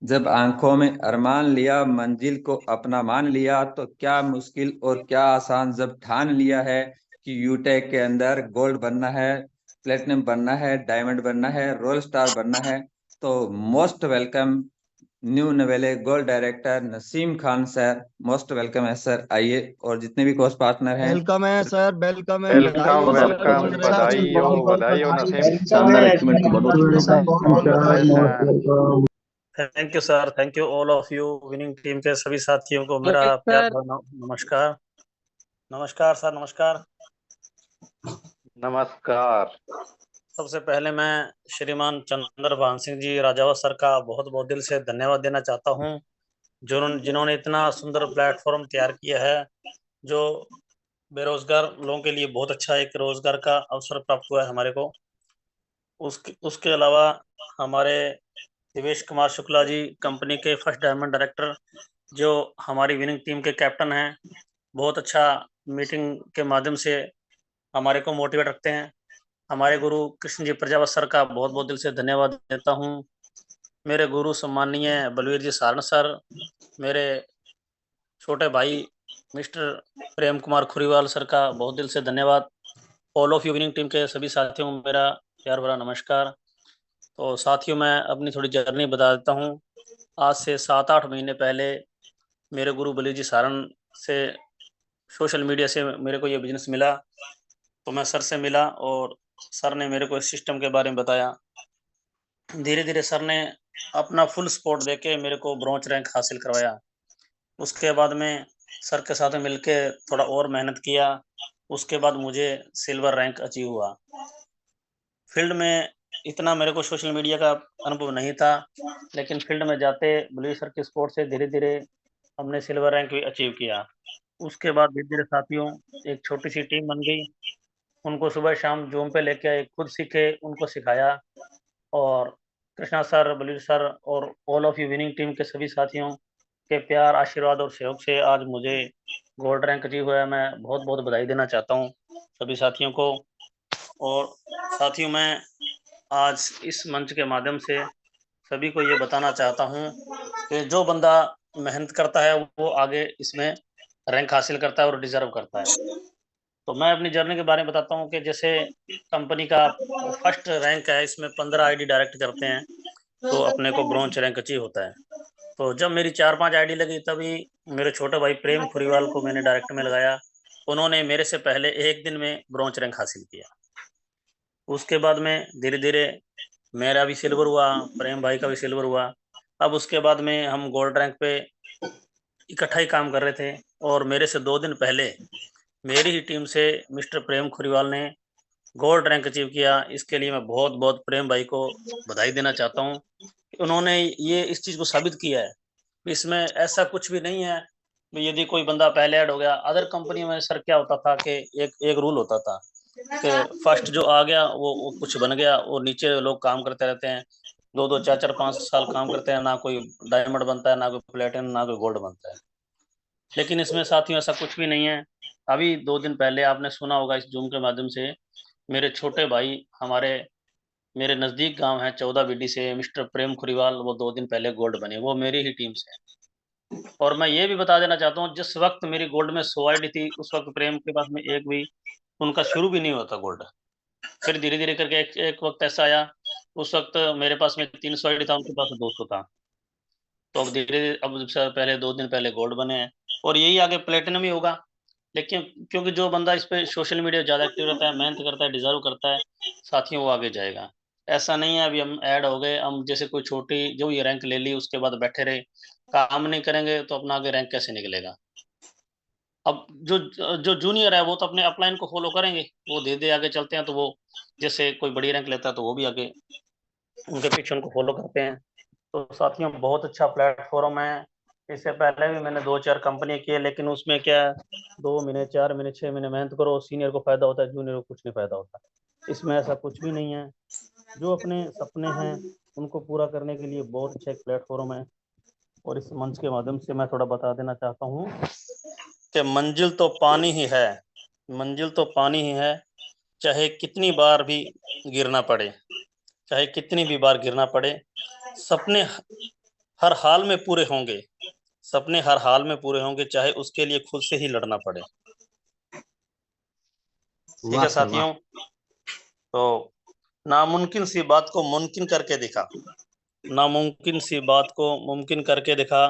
जब आंखों में अरमान लिया, मंजिल को अपना मान लिया, तो क्या मुश्किल और क्या आसान जब ठान लिया है कि यूटेक के अंदर गोल्ड बनना है, प्लेटिनम बनना है, डायमंड बनना है, रोल स्टार बनना है। तो मोस्ट वेलकम न्यू नवेले gold director Naseem Khan sir. Most welcome है सर, आइए। और जितने भी कोर्स पार्टनर हैं। वेलकम है सर, वेलकम है, बधाई वेलकम हो सर, वेलकम, बहुत अच्छा बधाई अचीवमेंट हो, है। बधाई हो नसीम शानदार सर। अचीवमेंट की बहुत बहुत शुभकामनाएं। ऑल द बेस्ट हैं। Thank you sir, thank you all of you. Winning team के सभी साथियों को मेरा प्यार सर। भरा नमस्कार। नमस्कार सर, नमस्कार। नमस्कार। सबसे पहले मैं श्रीमान चंद्रभान सिंह जी राजावत सर का बहुत बहुत दिल से धन्यवाद देना चाहता हूं, जिन्होंने इतना सुंदर प्लेटफॉर्म तैयार किया है, जो बेरोजगार लोगों के लिए बहुत अच्छा एक रोजगार का अवसर प्राप्त हुआ है हमारे को। उसके अलावा हमारे दिवेश कुमार शुक्ला जी, कंपनी के फर्स्ट डायमंड डायरेक्टर, जो हमारी विनिंग टीम के कैप्टन हैं, बहुत अच्छा मीटिंग के माध्यम से हमारे को मोटिवेट रखते हैं। हमारे गुरु कृष्ण जी प्रजापत सर का बहुत बहुत दिल से धन्यवाद देता हूँ। मेरे गुरु सम्माननीय बलवीर जी सारण सर, मेरे छोटे भाई मिस्टर प्रेम कुमार खुरीवाल सर का बहुत दिल से धन्यवाद। All of you winning team के सभी साथियों को मेरा प्यार भरा नमस्कार। तो साथियों, मैं अपनी थोड़ी जर्नी बता देता हूँ। आज से 7-8 महीने पहले मेरे गुरु बलवीर जी सारण से सोशल मीडिया से मेरे को ये बिजनेस मिला। तो मैं सर से मिला और सर ने मेरे को इस सिस्टम के बारे में बताया। धीरे धीरे सर ने अपना फुल सपोर्ट देके मेरे को ब्रॉन्ज रैंक हासिल करवाया। उसके बाद में सर के साथ मिलके थोड़ा और मेहनत किया। उसके बाद मुझे सिल्वर रैंक अचीव हुआ। फील्ड में इतना मेरे को सोशल मीडिया का अनुभव नहीं था, लेकिन फील्ड में जाते बलवीर सर के सपोर्ट से धीरे धीरे हमने सिल्वर रैंक भी अचीव किया। उसके बाद धीरे धीरे साथियों एक छोटी सी टीम बन गई। उनको सुबह शाम जूम पे लेके आए, खुद सीखे, उनको सिखाया। और कृष्णा सर, बलवीर सर और all of you winning team के सभी साथियों के प्यार, आशीर्वाद और सहयोग से आज मुझे गोल्ड रैंक अचीव हुआ है। मैं बहुत बहुत बधाई देना चाहता हूँ सभी साथियों को। और साथियों, मैं आज इस मंच के माध्यम से सभी को ये बताना चाहता हूँ कि जो बंदा मेहनत करता है वो आगे इसमें रैंक हासिल करता है और डिजर्व करता है। तो मैं अपनी जर्नी के बारे में बताता हूँ कि जैसे कंपनी का फर्स्ट रैंक है, इसमें 15 आईडी डायरेक्ट करते हैं तो अपने को ब्रॉन्ज रैंक अचीव होता है। तो जब मेरी 4-5 आईडी लगी, तभी मेरे छोटे भाई प्रेम खुरीवाल को मैंने डायरेक्ट में लगाया। उन्होंने मेरे से पहले एक दिन में ब्रॉन्ज रैंक हासिल किया। उसके बाद में धीरे धीरे मेरा भी सिल्वर हुआ, प्रेम भाई का भी सिल्वर हुआ। अब उसके बाद में हम गोल्ड रैंक पे इकट्ठा ही काम कर रहे थे, और मेरे से 2 दिन पहले मेरी ही टीम से मिस्टर प्रेम खुरीवाल ने गोल्ड रैंक अचीव किया। इसके लिए मैं बहुत बहुत प्रेम भाई को बधाई देना चाहता हूँ। उन्होंने ये इस चीज़ को साबित किया है। इसमें ऐसा कुछ भी नहीं है कि यदि कोई बंदा पहले ऐड हो गया। अदर कंपनी में सर क्या होता था कि एक एक रूल होता था कि फर्स्ट जो आ गया वो कुछ बन गया, और नीचे लोग काम करते रहते हैं, 2-2 4-4 5 साल काम करते हैं, ना कोई डायमंड बनता है, ना कोई प्लेटिनम, ना कोई गोल्ड बनता है। लेकिन इसमें साथियों ऐसा कुछ भी नहीं है। अभी 2 दिन पहले आपने सुना होगा इस जूम के माध्यम से, मेरे छोटे भाई हमारे मेरे नज़दीक गांव है 14 बीडी से, मिस्टर प्रेम खुरीवाल, वो 2 दिन पहले गोल्ड बने, वो मेरी ही टीम से है। और मैं ये भी बता देना चाहता हूँ, जिस वक्त मेरी गोल्ड में 100 आईडी थी, उस वक्त प्रेम के पास में एक भी उनका शुरू भी नहीं होता गोल्ड। फिर धीरे धीरे करके एक वक्त ऐसा आया, उस वक्त मेरे पास में 300 आईडी था, उनके पास 200 था। तो अब धीरे धीरे, अब पहले 2 दिन पहले गोल्ड बने हैं, और यही आगे प्लेटिनम ही होगा। लेकिन क्योंकि जो बंदा इस पे सोशल मीडिया ज़्यादा एक्टिव रहता है, मेहनत करता है, डिजर्व करता है, साथियों वो आगे जाएगा। ऐसा नहीं है अभी हम ऐड हो गए, हम जैसे कोई छोटी जो ये रैंक ले ली उसके बाद बैठे रहे, काम नहीं करेंगे तो अपना आगे रैंक कैसे निकलेगा। अब जो जो जूनियर है वो तो अपने अपलाइन को फॉलो करेंगे, वो धीरे धीरे आगे चलते हैं, तो वो जैसे कोई बड़ी रैंक लेता है तो वो भी आगे उनके पीछे उनको फॉलो करते हैं। तो साथियों बहुत अच्छा प्लेटफॉर्म है। इससे पहले भी मैंने 2-4 कंपनी की है, लेकिन उसमें क्या है, 2 महीने, 4 महीने, 6 महीने मेहनत करो, सीनियर को फायदा होता है, जूनियर को कुछ नहीं फायदा होता। इसमें ऐसा कुछ भी नहीं है। जो अपने सपने हैं उनको पूरा करने के लिए बहुत अच्छा एक प्लेटफॉर्म है। और इस मंच के माध्यम से मैं थोड़ा बता देना चाहता हूँ कि मंजिल तो पानी ही है, मंजिल तो पानी ही है, चाहे कितनी बार भी गिरना पड़े, चाहे कितनी भी बार गिरना पड़े, सपने हर हाल में पूरे होंगे, सपने हर हाल में पूरे होंगे, चाहे उसके लिए खुद से ही लड़ना पड़े। ठीक है साथियों, तो नामुमकिन सी बात को मुमकिन करके दिखा, नामुमकिन सी बात को मुमकिन करके दिखा,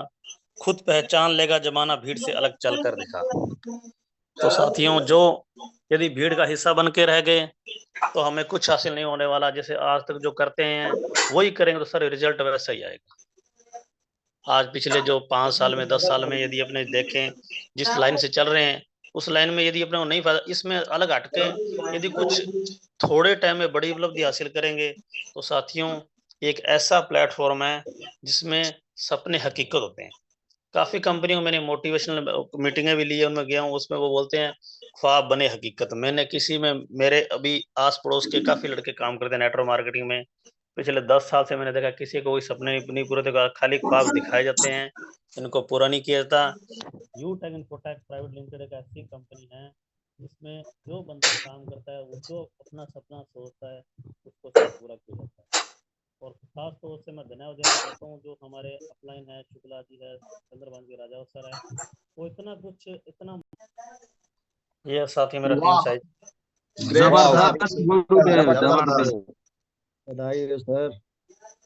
खुद पहचान लेगा जमाना भीड़ से अलग चल कर दिखा। तो साथियों, जो यदि भीड़ का हिस्सा बन के रह गए तो हमें कुछ हासिल नहीं होने वाला। जैसे आज तक जो करते हैं वही करेंगे तो सर रिजल्ट वैसा ही आएगा। आज पिछले जो 5 साल में 10 साल में यदि अपने देखें, जिस लाइन से चल रहे हैं उस लाइन में यदि अपने को नहीं फायदा, इसमें अलग हटके यदि कुछ थोड़े टाइम में बड़ी उपलब्धि हासिल करेंगे तो साथियों एक ऐसा प्लेटफॉर्म है जिसमें सपने हकीकत होते हैं। काफी कंपनियों में मैंने मोटिवेशनल मीटिंगें भी ली है, उनमें गया हूँ, उसमें वो बोलते हैं ख्वाब बने हकीकत। मैंने किसी में, मेरे अभी आस पड़ोस के काफी लड़के काम करते हैं नेटवर्क मार्केटिंग में, पिछले 10 साल से मैंने देखा किसी को कोई सपने नहीं पूरे थे, खाली ख्वाब दिखाए जाते हैं, इनको पूरा नहीं किया जाता। यूटेक इन्फोटेक प्राइवेट लिमिटेड एक ऐसी कंपनी है जिसमें जो बंदा काम करता है, वो जो अपना सपना सोचता है उसको पूरा किया जाता है। और खास तौर से मैं धन्यवाद देना चाहता हूँ जो हमारे अपलाइन है, शुक्ला जी है, चंद्रभान जी, राजा सर है, वो इतना कुछ इतना, ये साथी मेरा टीम साइज जबरदस्त गुरुदेव, जबरदस्त। बधाई हो sir.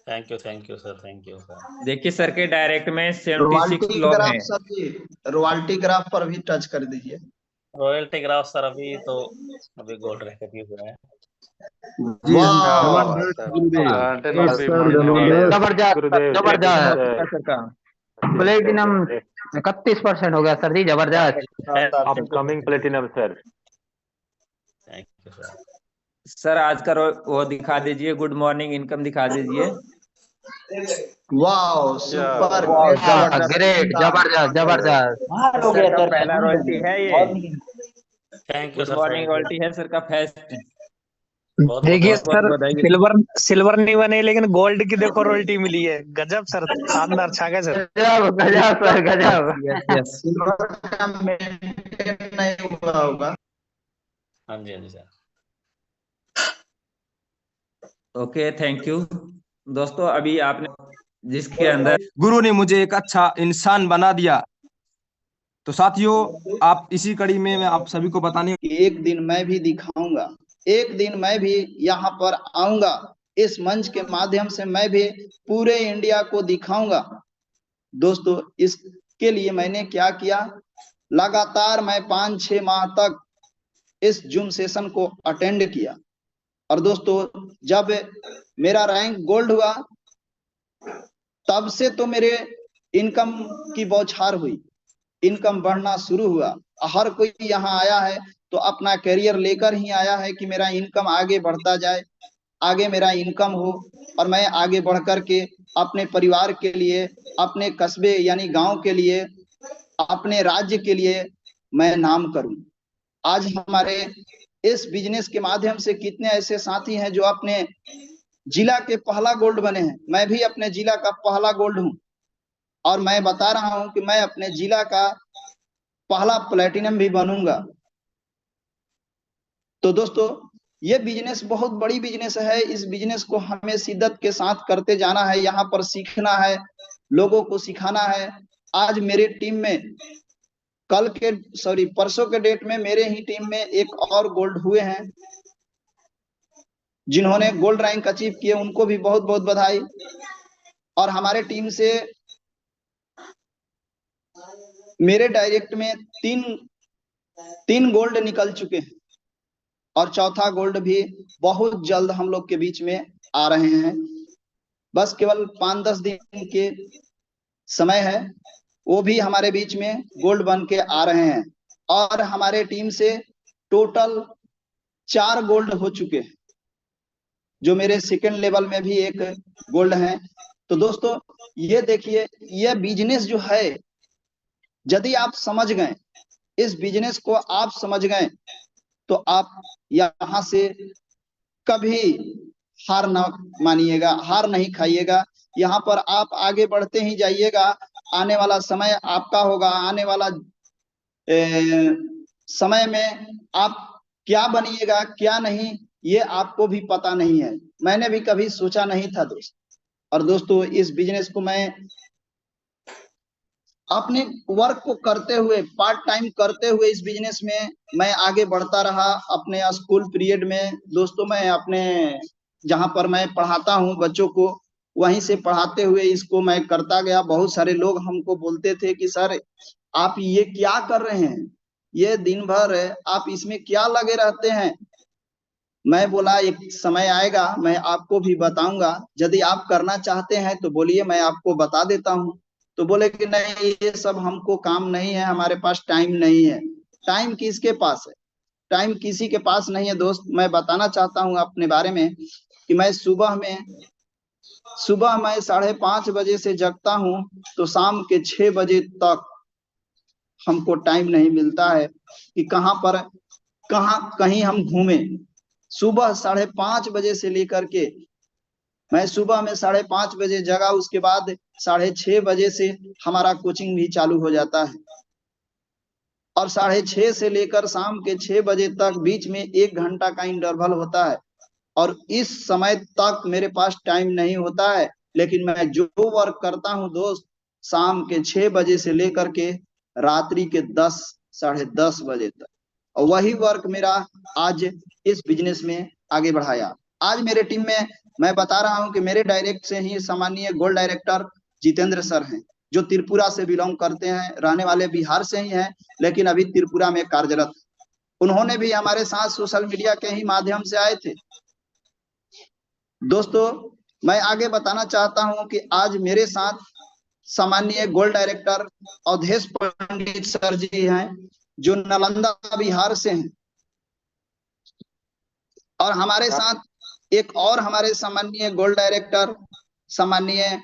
Thank you sir, thank you sir. देखिए सर के डायरेक्ट में 76 रॉयल्टी लोग ग्राफ हैं। सर जी, रॉयल्टी ग्राफ पर भी टच कर दीजिए। रॉयल्टी ग्राफ सर अभी तो अभी गोल्ड रैंक भी हुआ है। जबरदस्त, प्लेटिनम 31% हो गया सर जी, जबरदस्त। Upcoming platinum sir. Thank you sir. Sir आज का वो दिखा दीजिए, गुड मॉर्निंग इनकम दिखा दीजिए। वाओ सुपर ग्रेट, जबरदस्त जबरदस्त। सर का पहला रॉयल्टी है ये। Thank you good sir, morning royalty है सर का फर्स्ट। देखिए सर, सिल्वर नहीं बने लेकिन गोल्ड की देखो रॉयल्टी मिली है। गजब सर, शानदार, छा गए सर। गजब गजब सर, गजब। यस नहीं हुआ होगा। हाँ जी, हाँ जी सर। ओके, थैंक यू दोस्तों। अभी आपने जिसके अंदर गुरु ने मुझे एक अच्छा इंसान बना दिया, तो साथियों आप इसी कड़ी में मैं आप सभी को बताने, एक दिन मैं भी दिखाऊंगा, एक दिन मैं भी यहाँ पर आऊंगा, इस मंच के माध्यम से मैं भी पूरे इंडिया को दिखाऊंगा। दोस्तों इसके लिए मैंने क्या किया, लगातार मैं 5-6 माह तक इस जूम सेशन को अटेंड किया। और दोस्तों जब मेरा रैंक गोल्ड हुआ तब से तो मेरे इनकम की बौछार हुई, इनकम बढ़ना शुरू हुआ। हर कोई यहाँ आया है तो अपना करियर लेकर ही आया है कि मेरा इनकम आगे बढ़ता जाए, आगे मेरा इनकम हो और मैं आगे बढ़ कर के अपने परिवार के लिए, अपने कस्बे यानी गांव के लिए, अपने राज्य के लिए मैं नाम करूं। आज हमारे इस बिजनेस के माध्यम से कितने ऐसे साथी हैं जो अपने जिला के पहला गोल्ड बने हैं। मैं भी अपने जिला का पहला गोल्ड हूं और मैं बता रहा हूं कि मैं अपने जिला का पहला प्लेटिनम भी बनूंगा। तो दोस्तों ये बिजनेस बहुत बड़ी बिजनेस है, इस बिजनेस को हमें शिद्दत के साथ करते जाना है, यहाँ पर सीखना है, लोगों को सिखाना है। आज मेरे टीम में परसों के डेट में मेरे ही टीम में एक और गोल्ड हुए हैं, जिन्होंने गोल्ड रैंक अचीव किए, उनको भी बहुत बहुत बधाई। और हमारे टीम से मेरे डायरेक्ट में तीन गोल्ड निकल चुके हैं और चौथा गोल्ड भी बहुत जल्द हम लोग के बीच में आ रहे हैं। बस केवल 5-10 दिन के समय है, वो भी हमारे बीच में गोल्ड बन के आ रहे हैं। और हमारे टीम से टोटल 4 गोल्ड हो चुके हैं, जो मेरे सेकंड लेवल में भी एक गोल्ड है। तो दोस्तों ये देखिए, ये बिजनेस जो है, यदि आप समझ गए, इस बिजनेस को आप समझ गए, तो आप यहाँ से कभी हार ना मानिएगा, हार नहीं खाइएगा। यहाँ पर आप आगे बढ़ते ही जाइएगा। आने वाला समय आपका होगा, आने वाला समय में आप क्या बनिएगा क्या नहीं, ये आपको भी पता नहीं है। मैंने भी कभी सोचा नहीं था दोस्त। और दोस्तों इस बिजनेस को मैं अपने वर्क को करते हुए, पार्ट टाइम करते हुए इस बिजनेस में मैं आगे बढ़ता रहा। अपने स्कूल पीरियड में दोस्तों मैं अपने जहां पर मैं पढ़ाता हूं बच्चों को, वहीं से पढ़ाते हुए इसको मैं करता गया। बहुत सारे लोग हमको बोलते थे कि सर आप ये क्या कर रहे हैं, ये दिन भर आप इसमें क्या लगे रहते हैं। मैं बोला एक समय आएगा मैं आपको भी बताऊंगा, यदि आप करना चाहते हैं तो बोलिए, मैं आपको बता देता हूँ। तो बोले कि नहीं ये सब हमको काम नहीं है, हमारे पास टाइम नहीं है। टाइम किसके पास है, टाइम किसी के पास नहीं है दोस्त। मैं बताना चाहता हूँ अपने बारे में कि मैं सुबह मैं 5:30 बजे से जगता हूँ तो शाम के 6 बजे तक हमको टाइम नहीं मिलता है कि कहीं हम घूमे। सुबह 5:30 बजे से लेकर के मैं सुबह में 5:30 बजे जगा, उसके बाद 6:30 बजे से हमारा कोचिंग भी चालू हो जाता है और 6:30 से लेकर शाम के 6 बजे तक बीच में 1 घंटा का इंटरवल होता है। और इस समय तक मेरे पास टाइम नहीं होता है, लेकिन मैं जो वर्क करता हूँ दोस्त, शाम के 6 बजे से लेकर के रात्रि के 10 साढ़े 10 बजे तक, और वही वर्क मेरा आज इस बिजनेस में आगे बढ़ाया। आज मेरे टीम में मैं बता रहा हूं कि मेरे डायरेक्ट से ही सम्मानीय गोल्ड डायरेक्टर जितेंद्र सर हैं, जो त्रिपुरा से बिलोंग करते हैं, रहने वाले बिहार से ही हैं, लेकिन अभी त्रिपुरा में कार्यरत। उन्होंने भी हमारे साथ सोशल मीडिया के ही माध्यम से आए थे। दोस्तों मैं आगे बताना चाहता हूं कि आज मेरे साथ सम्मानीय गोल्ड डायरेक्टर अवधेश पंडित सर जी हैं, जो नालंदा बिहार से हैं। और हमारे साथ एक और हमारे सम्मानीय गोल्ड डायरेक्टर सम्मानीय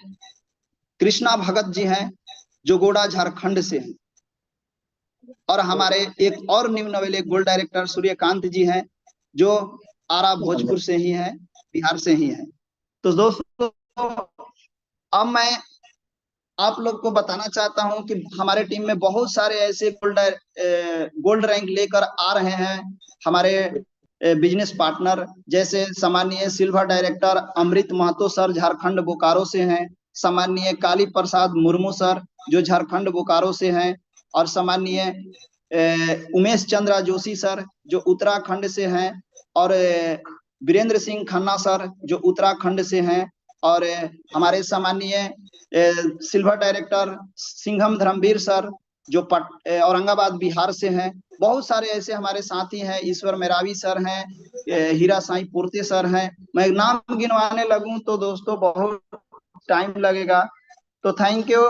कृष्णा भगत जी हैं, जो गोड़ा झारखंड से हैं। और हमारे एक और न्यू नवेले गोल्ड डायरेक्टर सूर्यकांत जी हैं, जो आरा भोजपुर से ही हैं, बिहार से ही हैं। तो दोस्तों अब मैं आप लोग को बताना चाहता हूं कि हमारे टीम में बहुत सारे ऐसे गोल्ड रैंक लेकर आ रहे हैं हमारे बिजनेस पार्टनर, जैसे सम्मानीय सिल्वर डायरेक्टर अमृत महतो सर झारखंड बोकारो से हैं, सम्मानीय काली प्रसाद मुर्मू सर जो झारखंड बोकारो से हैं, और सम्मानीय उमेश चंद्रा जोशी सर जो उत्तराखंड से हैं, और वीरेंद्र सिंह खन्ना सर जो उत्तराखंड से हैं, और हमारे सम्मानीय silver director Singham Dharmveer sir जो औरंगाबाद बिहार से हैं। बहुत सारे ऐसे हमारे साथी हैं, ईश्वर मेरावी सर हैं, हीरा साई पूर्ति सर हैं। मैं नाम गिनवाने लगूं तो दोस्तों बहुत टाइम लगेगा, तो थैंक यू।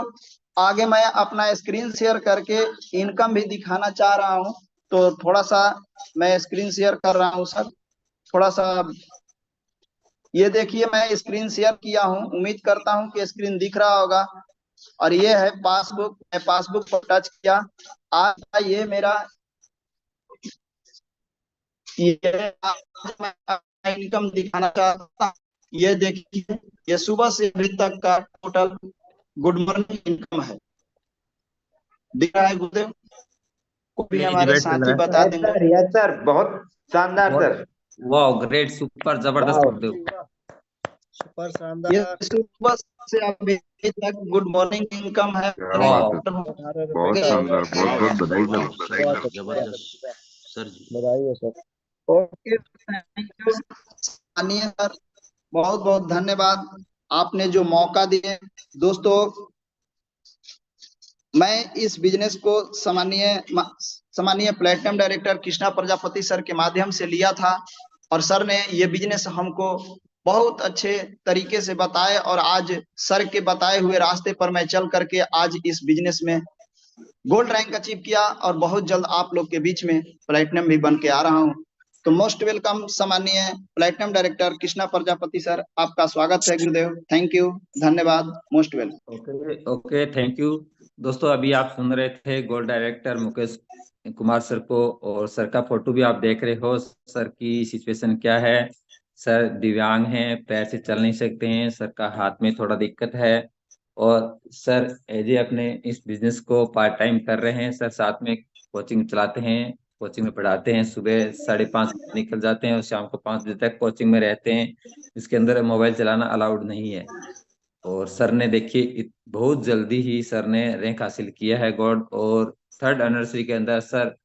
आगे मैं अपना स्क्रीन शेयर करके इनकम भी दिखाना चाह रहा हूं, तो थोड़ा सा मैं स्क्रीन शेयर कर रहा हूं सर, थोड़ा सा ये देखिए मैं स्क्रीन शेयर किया हूं, उम्मीद करता हूं कि स्क्रीन दिख रहा होगा। और ये है पासबुक, मैं पासबुक पर टच किया, आज ये मेरा ये मैं इनकम दिखाना चाहता हूं। ये देखिए ये सुबह से अभी तक का टोटल गुड मॉर्निंग इनकम है, दिख रहा है गुरुदेव को भी हमारे साथी बता देंगे। यस सर, बहुत शानदार सर। वाह ग्रेट, सुपर जबरदस्त गुरुदेव, सुपर शानदार। ये सुबह से अभी तक गुड मॉर्निंग इनकम है। बहुत शानदार, बहुत बहुत बधाई सर। जबरदस्त सर जी, बधाई है sir. Okay thank you sir, बहुत बहुत धन्यवाद आपने जो मौका दिए। दोस्तों मैं इस बिजनेस को सम्मानीय platinum director Krishna Prajapati sir के माध्यम से लिया था, और सर ने ये बिजनेस हमको बहुत अच्छे तरीके से बताए, और आज सर के बताए हुए रास्ते पर मैं चल करके आज इस बिजनेस में गोल्ड रैंक अचीव किया, और बहुत जल्द आप लोग के बीच में प्लेटिनम भी बन के आ रहा हूं। तो मोस्ट वेलकम सम्मानीय platinum director Krishna Prajapati sir, आपका स्वागत है गुरुदेव। थैंक यू, धन्यवाद, most welcome. Okay okay thank you. दोस्तों अभी आप सुन रहे थे gold director Mukesh Kumar sir को, और सर का फोटो भी आप देख रहे हो। सर की सिचुएशन क्या है, सर दिव्यांग हैं, पैर से चल नहीं सकते हैं, सर का हाथ में थोड़ा दिक्कत है, और सर एज अपने इस बिजनेस को पार्ट टाइम कर रहे हैं। सर साथ में कोचिंग चलाते हैं, कोचिंग में पढ़ाते हैं, सुबह 5:30 निकल जाते हैं और शाम को 5 बजे तक कोचिंग में रहते हैं। इसके अंदर मोबाइल चलाना अलाउड नहीं है। और सर ने देखिए बहुत जल्दी ही सर ने रैंक हासिल किया है गोल्ड। और थर्ड एनिवर्सरी के अंदर सर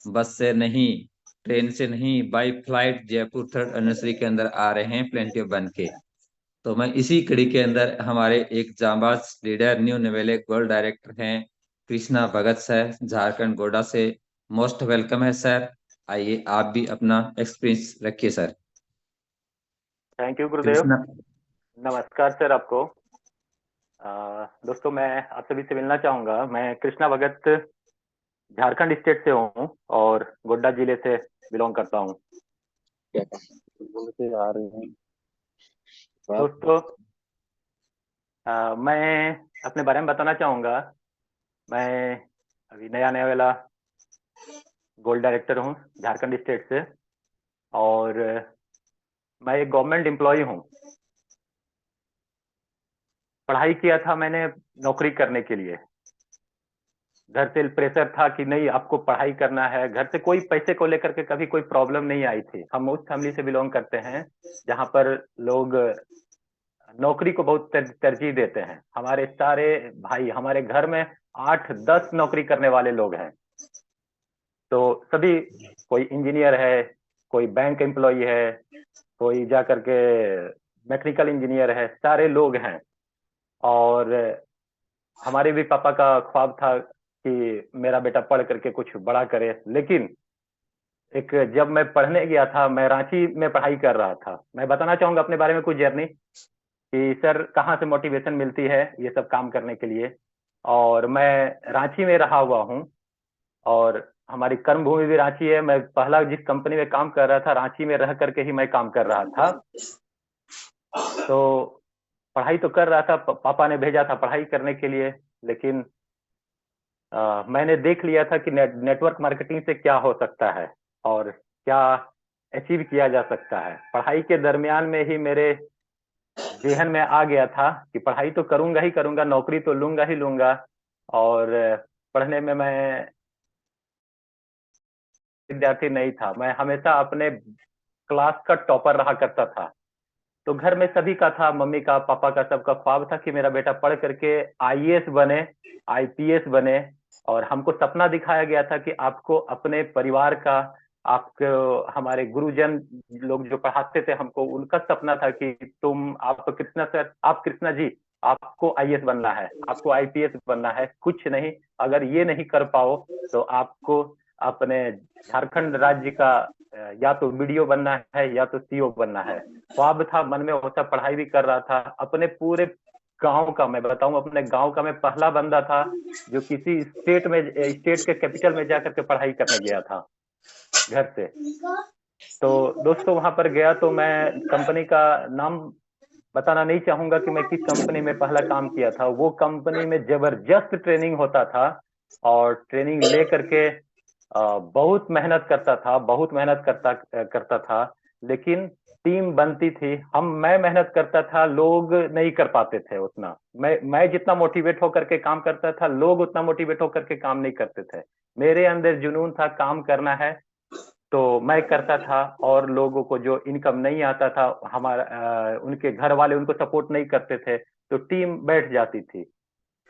बस से नहीं, ट्रेन से नहीं, by flight Jaipur third anniversary के अंदर आ रहे हैं प्लेंटिव बन के। तो मैं इसी कड़ी के अंदर हमारे एक जांबाज लीडर न्यू नवेले गोल्ड डायरेक्टर हैं कृष्णा भगत सर, झारखंड गोड्डा से। मोस्ट वेलकम है सर। आइए आप भी अपना एक्सपीरियंस रखिए सर। थैंक यू गुरुदेव। कृष्णा। नमस्कार सर आपको। दोस्तों मैं आप सभी से मिलना चाहूंगा। मैं कृष्णा भगत झारखंड स्टेट से हूँ और गोड्डा जिले से बिलोंग करता हूँ। दोस्तों मैं अपने बारे में बताना चाहूंगा। मैं अभी नया नया वाला गोल्ड डायरेक्टर हूँ झारखंड स्टेट से, और मैं एक गवर्नमेंट एम्प्लॉय हूँ। पढ़ाई किया था मैंने नौकरी करने के लिए। घर से प्रेशर था कि नहीं आपको पढ़ाई करना है। घर से कोई पैसे को लेकर के कभी कोई प्रॉब्लम नहीं आई थी। हम उस फैमिली से बिलोंग करते हैं जहां पर लोग नौकरी को बहुत तरजीह देते हैं। हमारे सारे भाई हमारे घर में 8-10 नौकरी करने वाले लोग हैं। तो सभी, कोई इंजीनियर है, कोई बैंक एम्प्लॉय है, कोई जा करके मैकेनिकल इंजीनियर है, सारे लोग हैं। और हमारे भी पापा का ख्वाब था कि मेरा बेटा पढ़ करके कुछ बड़ा करे। लेकिन एक जब मैं पढ़ने गया था, मैं रांची में पढ़ाई कर रहा था। मैं बताना चाहूंगा अपने बारे में कुछ जर्नी कि सर कहाँ से मोटिवेशन मिलती है ये सब काम करने के लिए। और मैं रांची में रहा हुआ हूँ और हमारी कर्म भूमि भी रांची है। मैं पहला जिस कंपनी में काम कर रहा था रांची में रह करके ही मैं काम कर रहा था। तो पढ़ाई तो कर रहा था, पापा ने भेजा था पढ़ाई करने के लिए। लेकिन मैंने देख लिया था कि नेटवर्क मार्केटिंग से क्या हो सकता है और क्या अचीव किया जा सकता है। पढ़ाई के दरमियान में ही मेरे जेहन में आ गया था कि पढ़ाई तो करूंगा ही करूंगा, नौकरी तो लूंगा ही लूंगा। और पढ़ने में मैं विद्यार्थी नहीं था, मैं हमेशा अपने क्लास का टॉपर रहा करता था। तो घर में सभी का था, मम्मी का, पापा का, सबका ख्वाब था कि मेरा बेटा पढ़ करके आईएएस बने, आईपीएस बने। और हमको सपना दिखाया गया था कि आपको अपने परिवार का, आपको हमारे गुरुजन लोग जो पढ़ाते थे हमको, उनका सपना था कि आप कृष्णा सर, आप कृष्णा जी, आपको आईएएस बनना है, आपको आईपीएस बनना है। कुछ नहीं, अगर ये नहीं कर पाओ तो आपको अपने झारखंड राज्य का या तो वीडियो बनना है या तो सीओ बनना है। ख्वाब था मन में, होता पढ़ाई भी कर रहा था। अपने पूरे गांव का मैं बताऊं, अपने गांव का मैं पहला बंदा था जो किसी स्टेट के कैपिटल में जाकर के पढ़ाई करने गया था घर से। तो दोस्तों वहां पर गया तो मैं कंपनी का नाम बताना नहीं चाहूंगा कि मैं किस कंपनी में पहला काम किया था। वो कंपनी में जबरदस्त ट्रेनिंग होता था और ट्रेनिंग ले करके बहुत मेहनत करता था, बहुत मेहनत करता था। लेकिन टीम बनती थी। मैं मेहनत करता था, लोग नहीं कर पाते थे उतना। मैं जितना मोटिवेट होकर के काम करता था, लोग उतना मोटिवेट होकर के काम नहीं करते थे। मेरे अंदर जुनून था, काम करना है तो मैं करता था। और लोगों को जो इनकम नहीं आता था, उनके घर वाले उनको सपोर्ट नहीं करते थे, तो टीम बैठ जाती थी।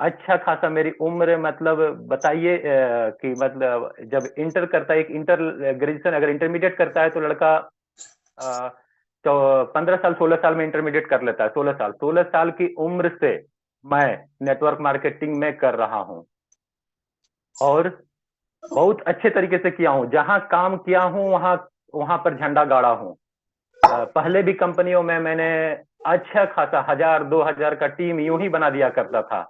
अच्छा खासा मेरी उम्र, मतलब बताइए कि मतलब जब इंटर करता है, एक इंटर ग्रेजुएशन अगर इंटरमीडिएट करता है तो लड़का तो 15 साल 16 साल में इंटरमीडिएट कर लेता है। 16 साल की उम्र से मैं नेटवर्क मार्केटिंग में कर रहा हूं और बहुत अच्छे तरीके से किया हूं। जहां काम किया हूं वहां पर झंडा गाड़ा हूं। पहले भी कंपनियों में मैंने अच्छा खासा 1000-2000 का टीम यूं ही बना दिया करता था।